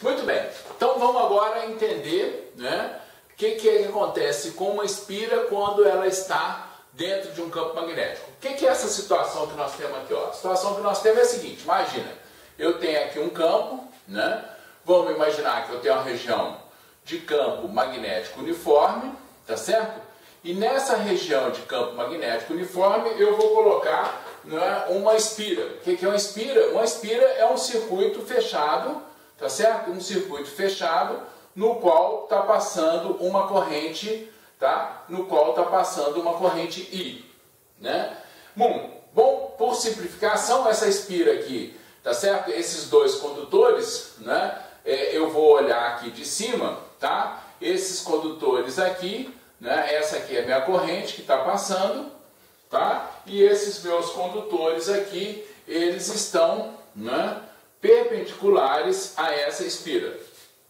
Muito bem, então vamos agora entender, né, o que acontece com uma espira quando ela está dentro de um campo magnético. O que é essa situação que nós temos aqui? Ó? A situação que nós temos é a seguinte: imagina, eu tenho aqui um campo, né? Vamos imaginar que eu tenho uma região de campo magnético uniforme, tá certo? E nessa região de campo magnético uniforme eu vou colocar, né, uma espira. O que é uma espira? Uma espira é um circuito fechado, tá certo? Um circuito fechado no qual está passando uma corrente, tá? No qual está passando uma corrente I, né? Bom, por simplificação, essa espira aqui, tá certo? Esses dois condutores, né? Eu vou olhar aqui de cima, tá? Esses condutores aqui, né? Essa aqui é a minha corrente que está passando, tá? E esses meus condutores aqui, eles estão, né, perpendiculares a essa espira,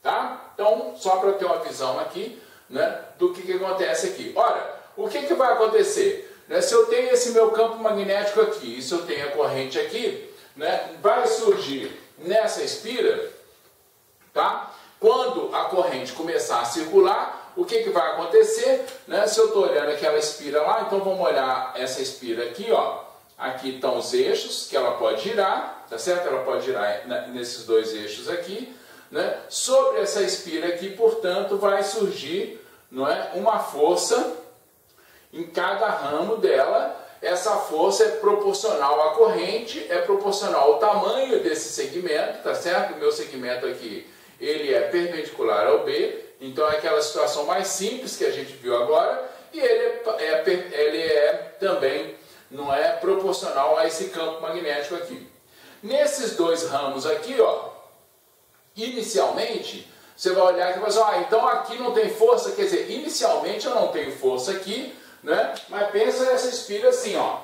tá? Então, só para ter uma visão aqui, né, do que acontece aqui. Ora, o que vai acontecer? Né, se eu tenho esse meu campo magnético aqui, e se eu tenho a corrente aqui, né, vai surgir nessa espira, tá? Quando a corrente começar a circular, o que vai acontecer? Né, se eu estou olhando aquela espira lá, então vamos olhar essa espira aqui, ó. Aqui estão os eixos que ela pode girar, tá certo? Ela pode girar nesses dois eixos aqui, né? Sobre essa espira aqui, portanto, vai surgir, não é, uma força em cada ramo dela. Essa força é proporcional à corrente, é proporcional ao tamanho desse segmento, tá certo? O meu segmento aqui, ele é perpendicular ao B, então é aquela situação mais simples que a gente viu agora, e ele é também, não é, proporcional a esse campo magnético aqui. Nesses dois ramos aqui, ó, inicialmente, você vai olhar aqui e vai dizer, então aqui não tem força, quer dizer, inicialmente eu não tenho força aqui, né? Mas pensa nessa espira assim, ó.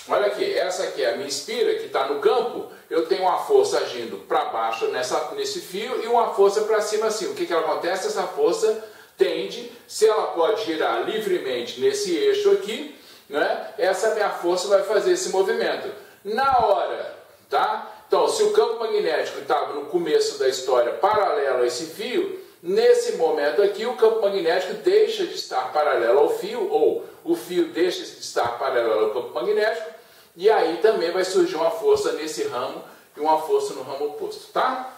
Olha aqui, essa aqui é a minha espira que está no campo, eu tenho uma força agindo para baixo nesse fio e uma força para cima assim. O que acontece? Essa força tende, se ela pode girar livremente nesse eixo aqui, né? Essa minha força vai fazer esse movimento. Na hora, tá? Então, se o campo magnético estava no começo da história paralelo a esse fio, nesse momento aqui o campo magnético deixa de estar paralelo ao fio, ou o fio deixa de estar paralelo ao campo magnético, e aí também vai surgir uma força nesse ramo e uma força no ramo oposto, tá?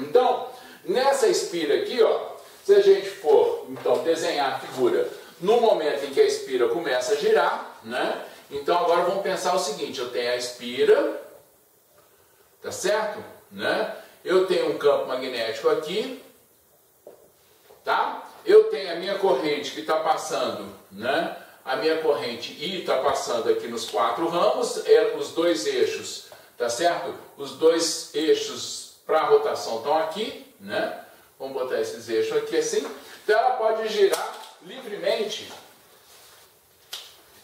Então, nessa espira aqui, ó, se a gente for então desenhar a figura no momento em que a espira começa a girar, né? Então agora vamos pensar o seguinte: eu tenho a espira, tá certo? Né? Eu tenho um campo magnético aqui, tá? Eu tenho a minha corrente que está passando, né? A minha corrente I está passando aqui nos quatro ramos, os dois eixos, tá certo? Os dois eixos para a rotação estão aqui, né? Vamos botar esses eixos aqui assim. Então ela pode girar livremente.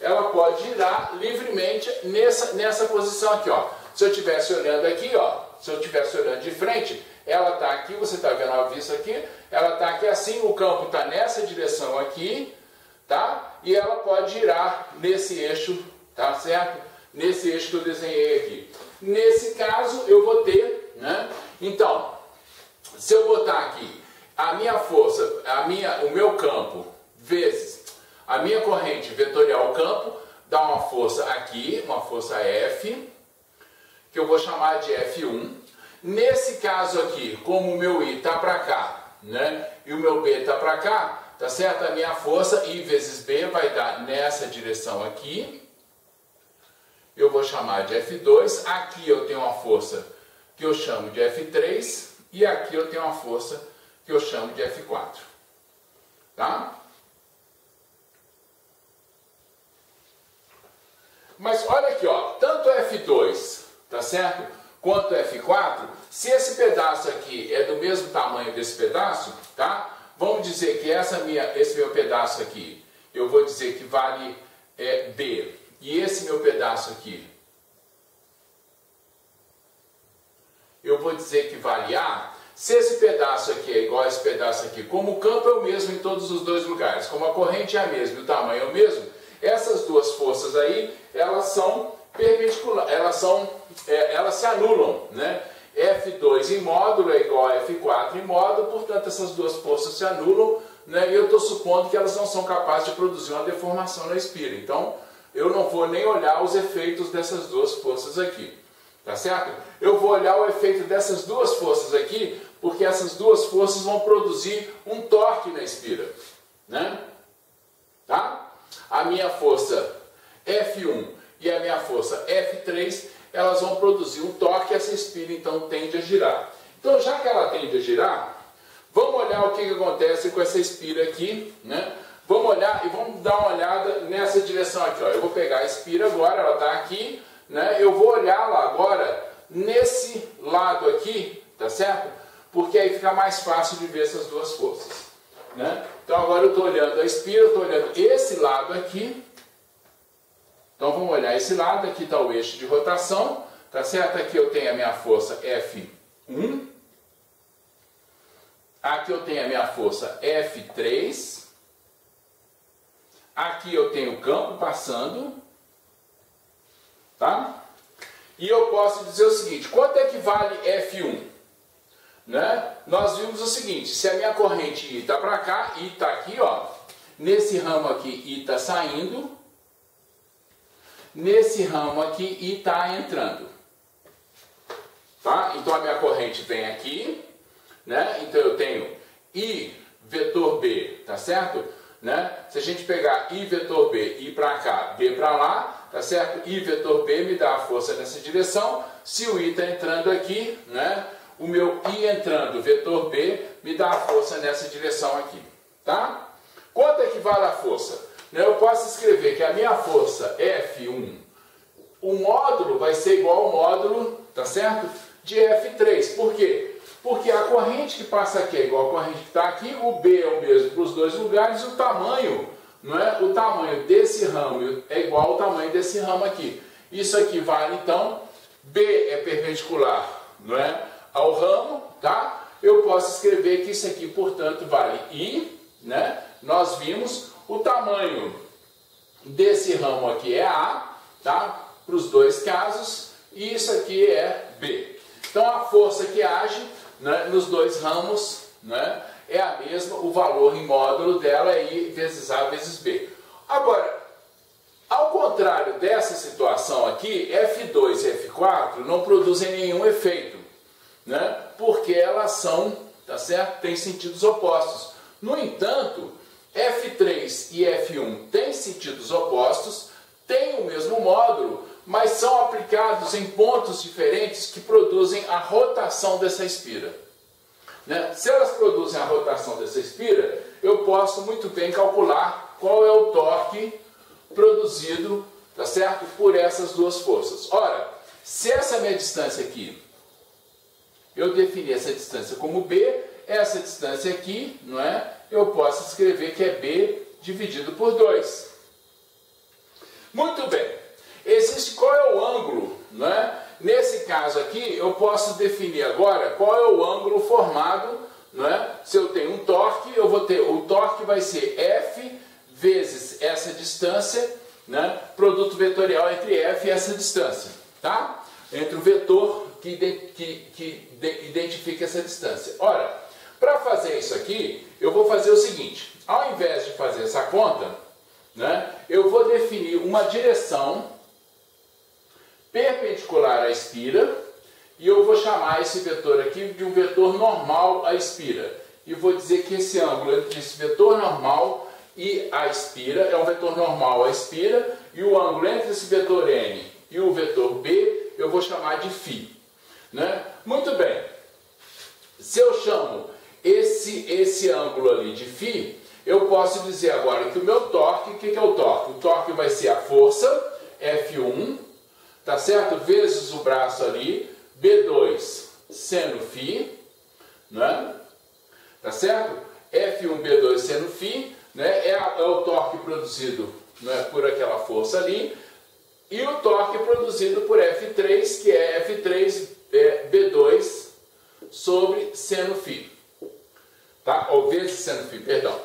Ela pode girar livremente nessa posição aqui, ó. Se eu estivesse olhando aqui, ó, se eu estivesse olhando de frente, ela está aqui, você está vendo a vista aqui, ela está aqui assim, o campo está nessa direção aqui, tá? E ela pode girar nesse eixo, tá certo? Nesse eixo que eu desenhei aqui. Nesse caso, eu vou ter, né? Então, se eu botar aqui a minha força, o meu campo, vezes a minha corrente vetorial campo, dá uma força aqui, uma força F, que eu vou chamar de F1. Nesse caso aqui, como o meu I está para cá, né, e o meu B está para cá, tá certo? A minha força I vezes B vai dar nessa direção aqui. Eu vou chamar de F2. Aqui eu tenho uma força que eu chamo de F3. E aqui eu tenho uma força que eu chamo de F4. Tá? Mas olha aqui, ó, tanto F2, tá certo? Quanto F4, se esse pedaço aqui é do mesmo tamanho desse pedaço, tá? Vamos dizer que esse meu pedaço aqui, eu vou dizer que vale B. E esse meu pedaço aqui, eu vou dizer que vale A. Se esse pedaço aqui é igual a esse pedaço aqui, como o campo é o mesmo em todos os dois lugares, como a corrente é a mesma e o tamanho é o mesmo, essas duas forças aí, elas são perpendiculares, elas se anulam, né? F2 em módulo é igual a F4 em modo, portanto essas duas forças se anulam, né? E eu estou supondo que elas não são capazes de produzir uma deformação na espira. Então, eu não vou nem olhar os efeitos dessas duas forças aqui, tá certo? Eu vou olhar o efeito dessas duas forças aqui, porque essas duas forças vão produzir um torque na espira, né? Tá? A minha força F1 e a minha força F3, elas vão produzir um torque e essa espira então tende a girar. Então, já que ela tende a girar, vamos olhar o que acontece com essa espira aqui, né? Vamos olhar e vamos dar uma olhada nessa direção aqui, ó. Eu vou pegar a espira agora, ela está aqui, né? Eu vou olhar lá agora nesse lado aqui, tá certo? Porque aí fica mais fácil de ver essas duas forças, né? Então agora eu estou olhando a espira, eu estou olhando esse lado aqui. Então vamos olhar esse lado, aqui está o eixo de rotação, tá certo? Aqui eu tenho a minha força F1. Aqui eu tenho a minha força F3. Aqui eu tenho o campo passando, tá? E eu posso dizer o seguinte, quanto é que vale F1? Né? Nós vimos o seguinte, se a minha corrente I está para cá, I está aqui, ó, nesse ramo aqui I está saindo, nesse ramo aqui I está entrando, tá? Então a minha corrente vem aqui, né? Então eu tenho I vetor B, tá certo? Né? Se a gente pegar I vetor B, I para cá, B para lá, tá certo? I vetor B me dá a força nessa direção. Se o I está entrando aqui, né? O meu I entrando, vetor B, me dá a força nessa direção aqui, tá? Quanto é que vale a força? Eu posso escrever que a minha força F1, o módulo vai ser igual ao módulo, tá certo? De F3. Por quê? Porque a corrente que passa aqui é igual à corrente que está aqui, o B é o mesmo para os dois lugares, o tamanho, não é? O tamanho desse ramo é igual ao tamanho desse ramo aqui. Isso aqui vale, então, B é perpendicular, não é? Ao ramo, tá? Eu posso escrever que isso aqui, portanto, vale I, né? Nós vimos o tamanho desse ramo aqui é A, tá? Para os dois casos, e isso aqui é B. Então, a força que age, né, nos dois ramos, né, é a mesma, o valor em módulo dela é I vezes A vezes B. Agora, ao contrário dessa situação aqui, F2 e F4 não produzem nenhum efeito, né, porque elas são, tá certo? Têm sentidos opostos. No entanto, F3 e F1 têm sentidos opostos, têm o mesmo módulo, mas são aplicados em pontos diferentes que produzem a rotação dessa espira. Né? Se elas produzem a rotação dessa espira, eu posso muito bem calcular qual é o torque produzido, tá certo? Por essas duas forças. Ora, se essa é a minha distância aqui, eu defini essa distância como B, essa distância aqui, não é? Eu posso escrever que é B dividido por 2. Muito bem. Existe qual é o ângulo, né? Nesse caso aqui, eu posso definir agora qual é o ângulo formado, né? Se eu tenho um torque, eu vou ter, o torque vai ser F vezes essa distância, né? Produto vetorial entre F e essa distância, tá? Entre o vetor que identifica essa distância. Ora, para fazer isso aqui, eu vou fazer o seguinte, ao invés de fazer essa conta, né? Eu vou definir uma direção perpendicular à espira, e eu vou chamar esse vetor aqui de um vetor normal à espira. E vou dizer que esse ângulo entre esse vetor normal e a espira é um vetor normal à espira, e o ângulo entre esse vetor N e o vetor B eu vou chamar de φ. Né? Muito bem. Se eu chamo esse ângulo ali de φ, eu posso dizer agora que o meu torque, o que é o torque? O torque vai ser a força F1, tá certo? Vezes o braço ali, B2 seno φ, né? Tá certo? F1, B2 seno φ, né? É o torque produzido, né, por aquela força ali, e o torque produzido por F3, que é F3 B2 sobre seno φ, tá? Ou vezes seno φ, perdão.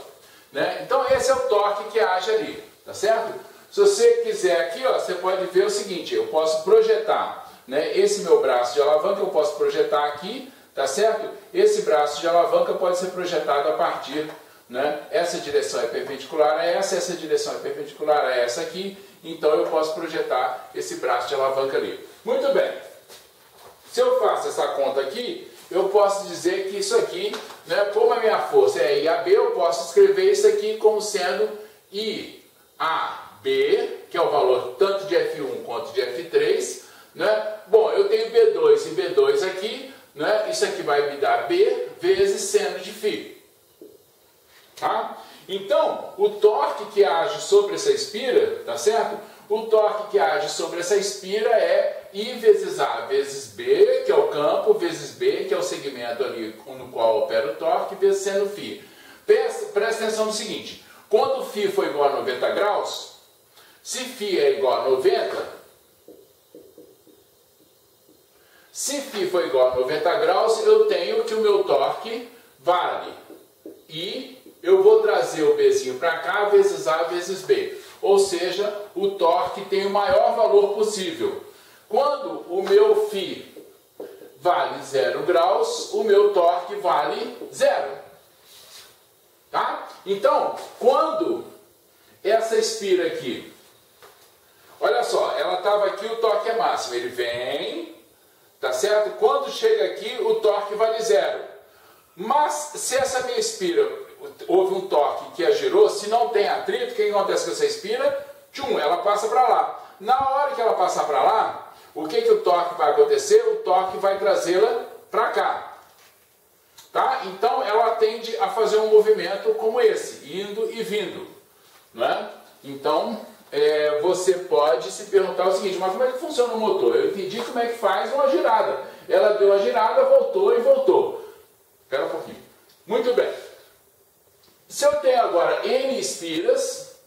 Né? Então esse é o torque que age ali, tá certo? Se você quiser aqui, ó, você pode ver o seguinte, eu posso projetar, né, esse meu braço de alavanca, eu posso projetar aqui, tá certo? Esse braço de alavanca pode ser projetado a partir, né? Essa direção é perpendicular a essa direção é perpendicular a essa aqui, então eu posso projetar esse braço de alavanca ali. Muito bem. Se eu faço essa conta aqui, eu posso dizer que isso aqui, né, como a minha força é IAB, eu posso escrever isso aqui como sendo IAB, que é o valor tanto de F1 quanto de F3, né? Bom, eu tenho B2 e B2 aqui, né? Isso aqui vai me dar B vezes seno de φ. Tá? Então, o torque que age sobre essa espira, tá certo? O torque que age sobre essa espira é I vezes A vezes B, que é o campo, vezes B, que é o segmento ali no qual opera o torque, vezes seno φ. Presta atenção no seguinte, quando φ for igual a 90 graus, se φ é igual a 90, se φ for igual a 90 graus, eu tenho que o meu torque vale I, eu vou trazer o Bzinho para cá, vezes A vezes B. Ou seja, o torque tem o maior valor possível. Quando o meu φ vale 0 graus, o meu torque vale 0. Tá? Então, quando essa espira aqui, olha só, ela estava aqui, o torque é máximo, ele vem, tá certo? Quando chega aqui, o torque vale 0. Mas se essa minha espira houve um torque que a girou, se não tem atrito, o que acontece com essa espira? Tchum, ela passa para lá. Na hora que ela passar para lá, o que o torque vai acontecer? O torque vai trazê-la para cá. Tá? Então ela tende a fazer um movimento como esse, indo e vindo. Não é? Então você pode se perguntar o seguinte, mas como é que funciona o motor? Eu entendi como é que faz uma girada. Ela deu a girada, voltou e voltou. Espera um pouquinho. Muito bem. Se eu tenho agora N espiras,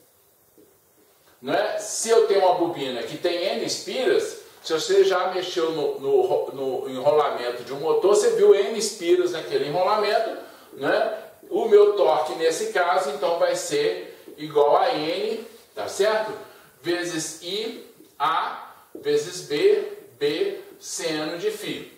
né? Se eu tenho uma bobina que tem N espiras, se você já mexeu no enrolamento de um motor, você viu N espiras naquele enrolamento, né? O meu torque nesse caso, então, vai ser igual a N, tá certo? Vezes I, A, vezes B, B, seno de φ.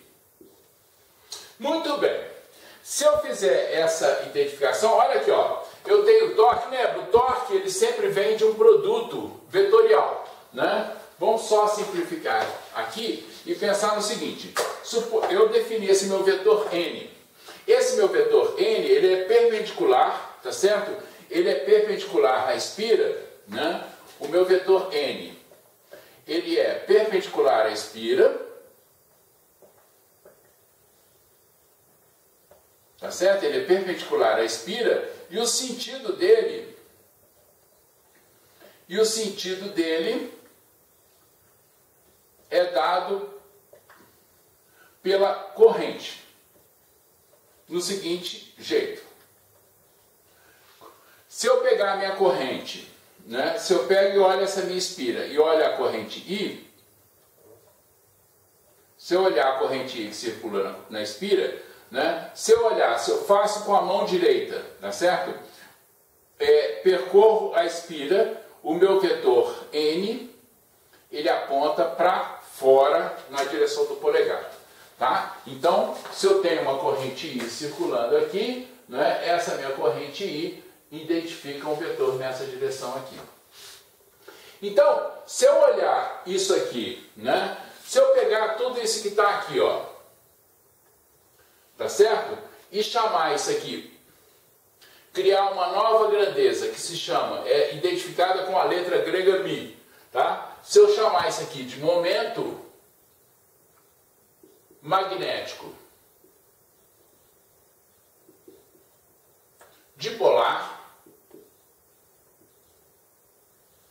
Muito bem. Se eu fizer essa identificação, olha aqui, ó, eu tenho torque, lembra? O torque ele sempre vem de um produto vetorial, né? Vamos só simplificar aqui e pensar no seguinte, eu defini esse meu vetor N. Esse meu vetor N, ele é perpendicular, tá certo? Ele é perpendicular à espira, né? O meu vetor N, ele é perpendicular à espira, tá certo? Ele é perpendicular à espira e o sentido dele é dado pela corrente no seguinte jeito. Se eu pegar a minha corrente, né? Se eu pego e olho essa minha espira e olho a corrente I, se eu olhar a corrente I que circula na espira, né? Se eu olhar, se eu faço com a mão direita, tá certo? Percorro a espira, o meu vetor N, ele aponta para fora na direção do polegar, tá? Então, se eu tenho uma corrente I circulando aqui, né? Essa minha corrente I identifica um vetor nessa direção aqui. Então, se eu olhar isso aqui, né? Se eu pegar tudo isso que está aqui, ó, tá certo? E chamar isso aqui, criar uma nova grandeza que se chama, identificada com a letra grega μ, tá? Se eu chamar isso aqui de momento magnético dipolar,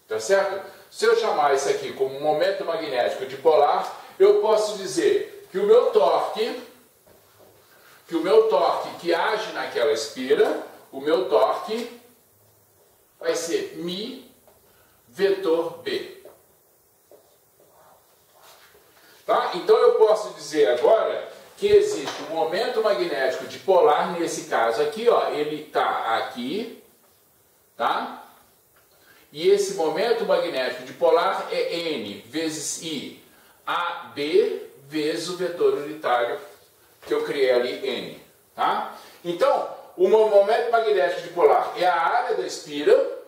tá certo? Se eu chamar isso aqui como momento magnético dipolar, eu posso dizer que o meu torque que age naquela espira, o meu torque vai ser μ vetor B. Tá? Então eu posso dizer agora que existe um momento magnético dipolar, nesse caso aqui, ó, ele está aqui, tá? E esse momento magnético dipolar é N vezes I, AB vezes o vetor unitário, que eu criei ali, N. Tá? Então, o momento magnético dipolar é a área da espira,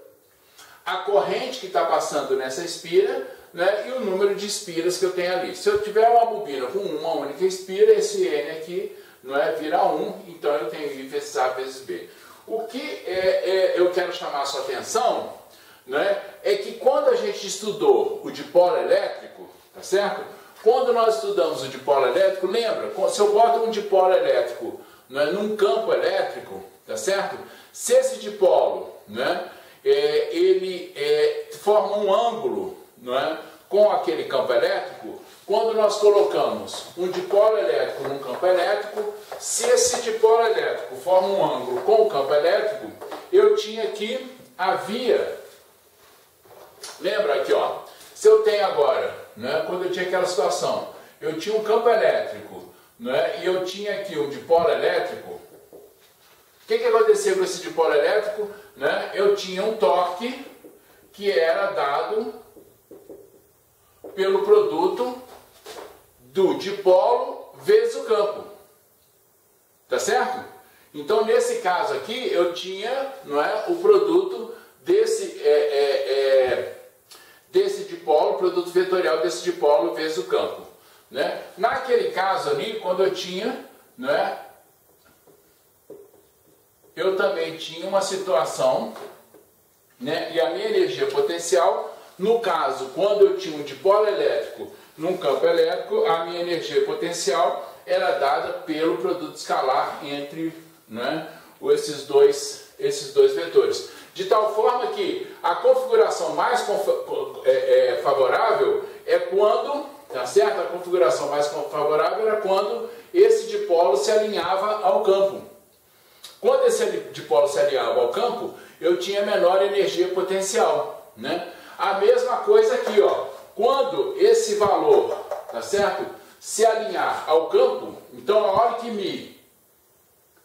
a corrente que está passando nessa espira, né, e o número de espiras que eu tenho ali. Se eu tiver uma bobina com uma única espira, esse N aqui, não é, vira 1, então eu tenho I vezes A vezes B. O que eu quero chamar a sua atenção, né, é que quando a gente estudou o dipolo elétrico, tá certo? Quando nós estudamos o dipolo elétrico, lembra, se eu boto um dipolo elétrico, né, num campo elétrico, tá certo? Se esse dipolo, né, ele forma um ângulo, não é, com aquele campo elétrico, quando nós colocamos um dipolo elétrico num campo elétrico, se esse dipolo elétrico forma um ângulo com o campo elétrico, eu tinha aqui a via. Lembra aqui, ó, se eu tenho agora, né, quando eu tinha aquela situação, eu tinha um campo elétrico, né, e eu tinha aqui um dipolo elétrico, o que acontecia com esse dipolo elétrico? Né, eu tinha um torque que era dado pelo produto do dipolo vezes o campo. Tá certo? Então, nesse caso aqui, eu tinha, não é, o produto desse dipolo, o produto vetorial desse dipolo vezes o campo. Né? Naquele caso ali, quando eu tinha, não é, eu também tinha uma situação, né, e a minha energia potencial, no caso, quando eu tinha um dipolo elétrico num campo elétrico, a minha energia potencial era dada pelo produto escalar entre, né, esses dois vetores. De tal forma que a configuração mais favorável é quando, tá certo? A configuração mais favorável era quando esse dipolo se alinhava ao campo. Quando esse dipolo se alinhava ao campo, eu tinha menor energia potencial, né? A mesma coisa aqui, ó. Quando esse valor, tá certo, se alinhar ao campo, então na hora que me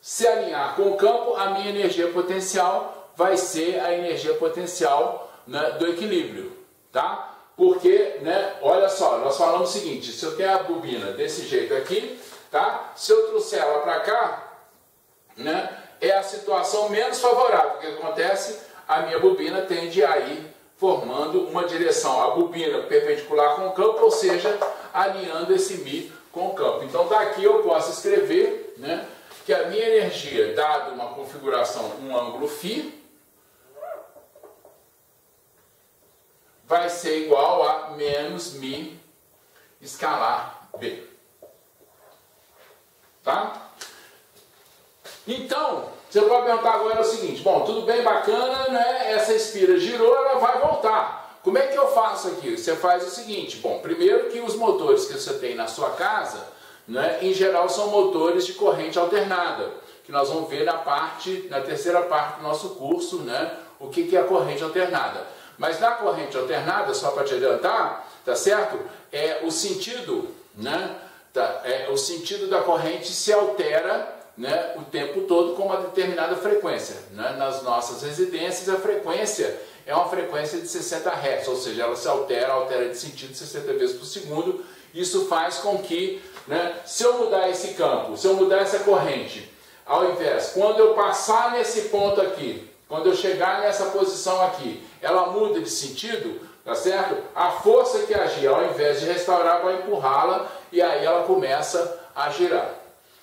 se alinhar com o campo, a minha energia potencial vai ser a energia potencial, né, do equilíbrio, tá? Porque, né, olha só, nós falamos o seguinte, se eu tenho a bobina desse jeito aqui, tá? Se eu trouxer ela para cá, né, é a situação menos favorável. O que acontece? A minha bobina tende a ir formando uma direção, a bobina perpendicular com o campo, ou seja, alinhando esse Mi com o campo. Então daqui eu posso escrever, né, que a minha energia, dado uma configuração, um ângulo φ, vai ser igual a menos Mi escalar B. Tá? Então, você pode perguntar agora o seguinte, bom, tudo bem, bacana, né? Essa espira girou, ela vai voltar. Como é que eu faço aqui? Você faz o seguinte, bom, primeiro que os motores que você tem na sua casa, né, em geral são motores de corrente alternada, que nós vamos ver na terceira parte do nosso curso, né, o que é a corrente alternada. Mas na corrente alternada, só para te adiantar, tá certo? O sentido, né, o sentido da corrente se altera, né, o tempo todo com uma determinada frequência. Né? Nas nossas residências a frequência é uma frequência de 60 Hz, ou seja, ela se altera de sentido 60 vezes por segundo. Isso faz com que, né, se eu mudar esse campo, se eu mudar essa corrente, ao invés, quando eu passar nesse ponto aqui, quando eu chegar nessa posição aqui, ela muda de sentido, tá certo? A força que agir, ao invés de restaurar, vai empurrá-la e aí ela começa a girar.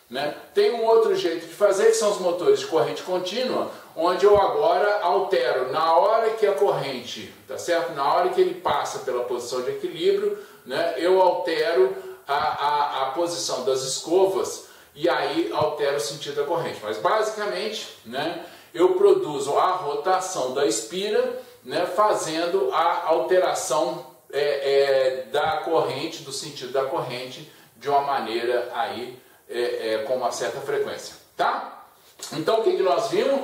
Né? Tem um outro jeito de fazer, que são os motores de corrente contínua, onde eu agora altero, na hora que a corrente, tá certo? Na hora que ele passa pela posição de equilíbrio, né, eu altero a posição das escovas e aí altero o sentido da corrente. Mas basicamente, né, eu produzo a rotação da espira, né, fazendo a alteração da corrente, do sentido da corrente, de uma maneira aí com uma certa frequência, tá? Então o que nós vimos?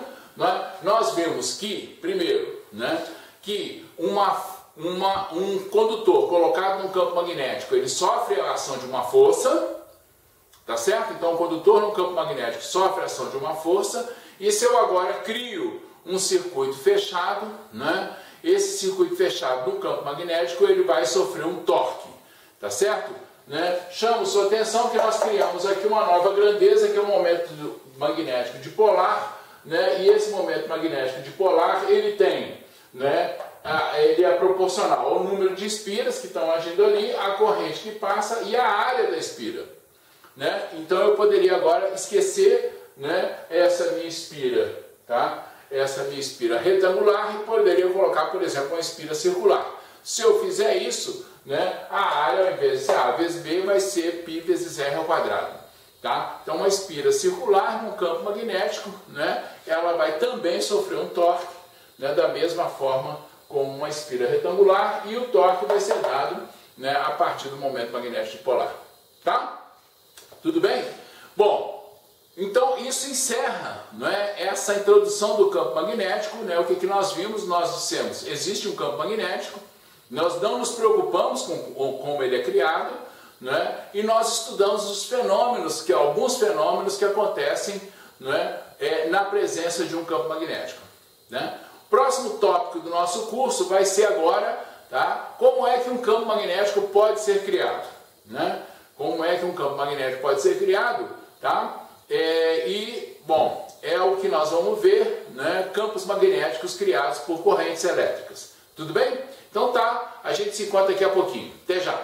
Nós vimos que, primeiro, né, que um condutor colocado num campo magnético, ele sofre a ação de uma força, tá certo? Então o condutor num campo magnético sofre a ação de uma força, e se eu agora crio um circuito fechado, né, esse circuito fechado no campo magnético, ele vai sofrer um torque, tá certo? né, chamo sua atenção que nós criamos aqui uma nova grandeza, que é o momento magnético dipolar, né, e esse momento magnético dipolar, ele tem, né, ele é proporcional ao número de espiras que estão agindo ali, a corrente que passa e a área da espira, né? Então eu poderia agora esquecer, né, essa minha espira, tá? Essa minha espira retangular e poderia colocar, por exemplo, uma espira circular. Se eu fizer isso, né, a área, ao invés de ser A vezes B, vai ser π vezes R ao quadrado. Tá? Então, uma espira circular no campo magnético, né, ela vai também sofrer um torque, né, da mesma forma como uma espira retangular, e o torque vai ser dado, né, a partir do momento magnético dipolar. Tá? Tudo bem? Bom, então isso encerra, né, essa introdução do campo magnético. Né, o que nós vimos? Nós dissemos, existe um campo magnético, nós não nos preocupamos com como ele é criado, né, e nós estudamos os fenômenos, alguns fenômenos que acontecem, né, na presença de um campo magnético. Né. O próximo tópico do nosso curso vai ser agora, tá, como é que um campo magnético pode ser criado. Né? Como é que um campo magnético pode ser criado, tá? Bom, é o que nós vamos ver, né? Campos magnéticos criados por correntes elétricas. Tudo bem? Então tá, a gente se encontra daqui a pouquinho. Até já!